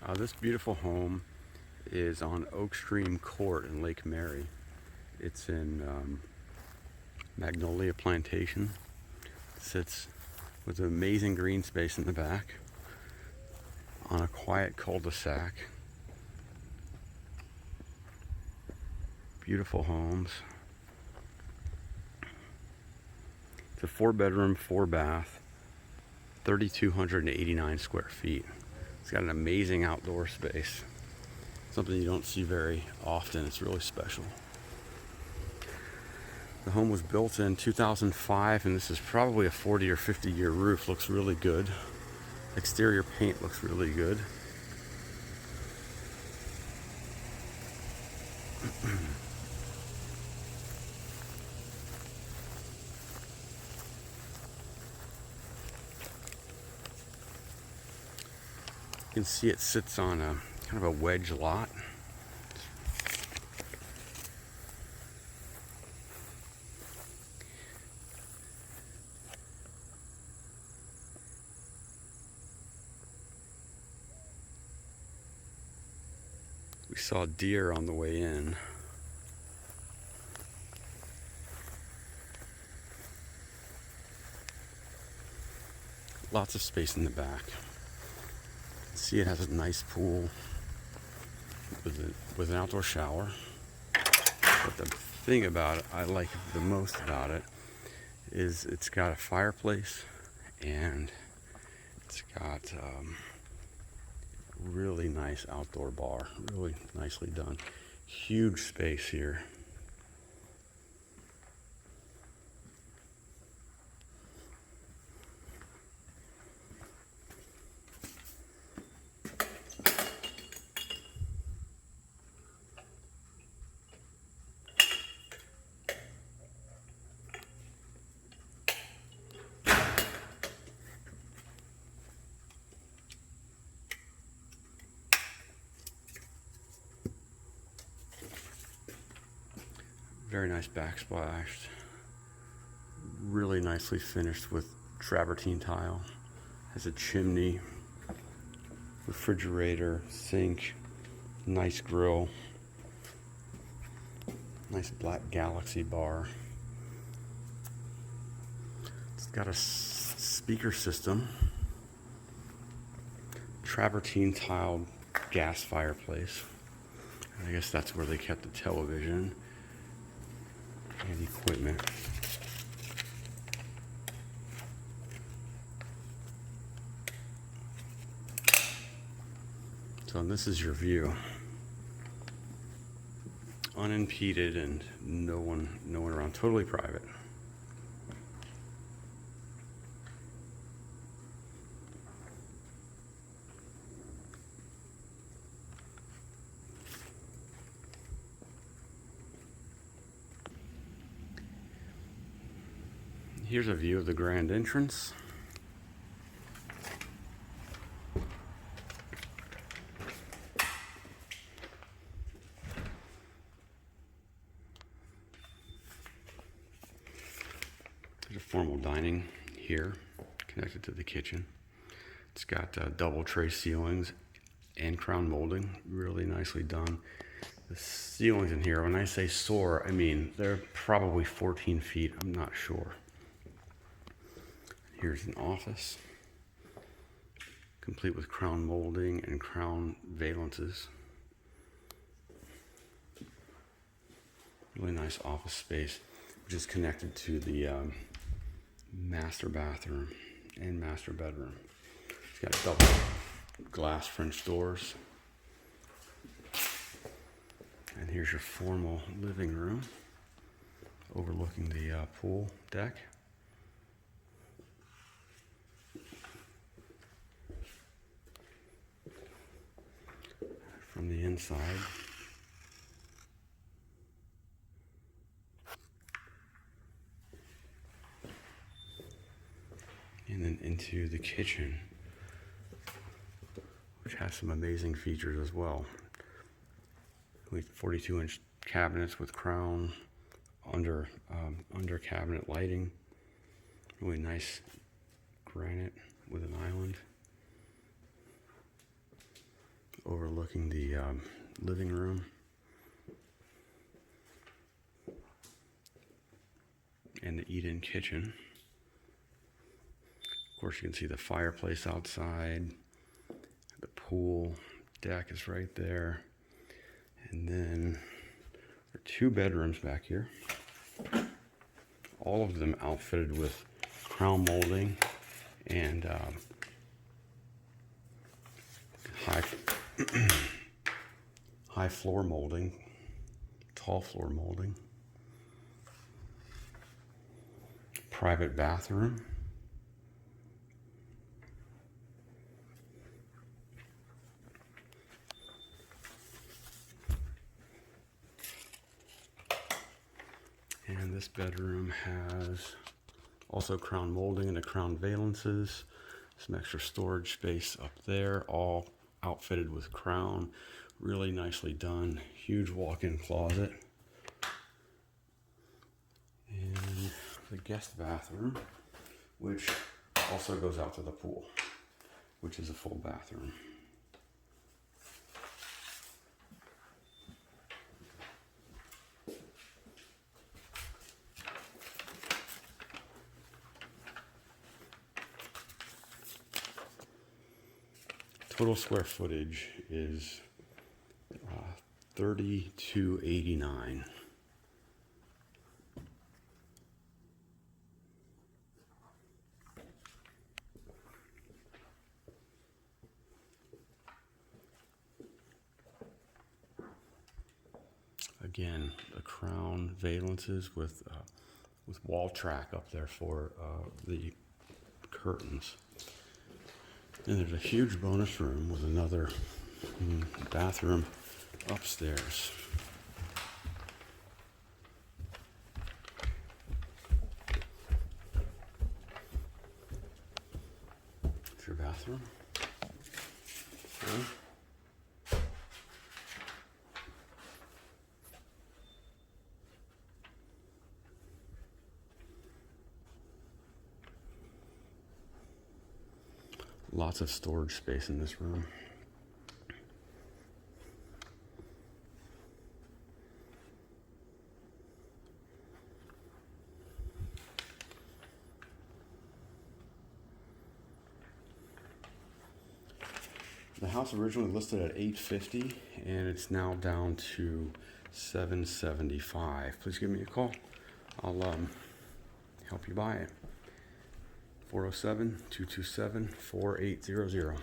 This beautiful home is on Oak Stream Court in Lake Mary. It's in Magnolia Plantation. It sits with an amazing green space in the back on a quiet cul-de-sac. Beautiful homes. It's a 4-bedroom, 4-bath, 3,289 square feet. It's got an amazing outdoor space. Something you don't see very often. It's really special. The home was built in 2005, and this is probably a 40 or 50 year roof. Looks really good. Exterior paint looks really good. You can see it sits on a kind of a wedge lot. We saw deer on the way in. Lots of space in the back. See, it has a nice pool with an outdoor shower. But the thing about it, I like the most about it, is it's got a fireplace and it's got a really nice outdoor bar. Really nicely done. Huge space here. Very nice backsplash. Really nicely finished with travertine tile. Has a chimney, refrigerator, sink, nice grill, nice black Galaxy bar. It's got a speaker system, travertine tiled gas fireplace. I guess that's where they kept the television and equipment. So this is your view. Unimpeded and no one around, totally private. Here's a view of the grand entrance. There's a formal dining here, connected to the kitchen. It's got double tray ceilings and crown molding, really nicely done. The ceilings in here, when I say soar, I mean they're probably 14 feet, I'm not sure. Here's an office, complete with crown molding and crown valences. Really nice office space, which is connected to the master bathroom and master bedroom. It's got double glass French doors. And here's your formal living room, overlooking the pool deck. From the inside, and then into the kitchen, which has some amazing features as well. With 42-inch cabinets with crown, under cabinet lighting, really nice granite with an island. overlooking the living room and the eat-in kitchen. Of course, you can see the fireplace outside. The pool deck is right there. And then there are 2 bedrooms back here. All of them outfitted with crown molding and high floor molding, tall floor molding. Private bathroom. And this bedroom has also crown molding and the crown valences. Some extra storage space up there, all outfitted with crown. Really nicely done. Huge walk-in closet. And the guest bathroom, which also goes out to the pool, which is a full bathroom. Total square footage is 3,289. Again, the crown valences with wall track up there for the curtains. And there's a huge bonus room with another bathroom upstairs. It's your bathroom. Okay. Lots of storage space in this room. The house originally listed at $850 and it's now down to $775. Please give me a call. I'll help you buy it. 407-227-4800.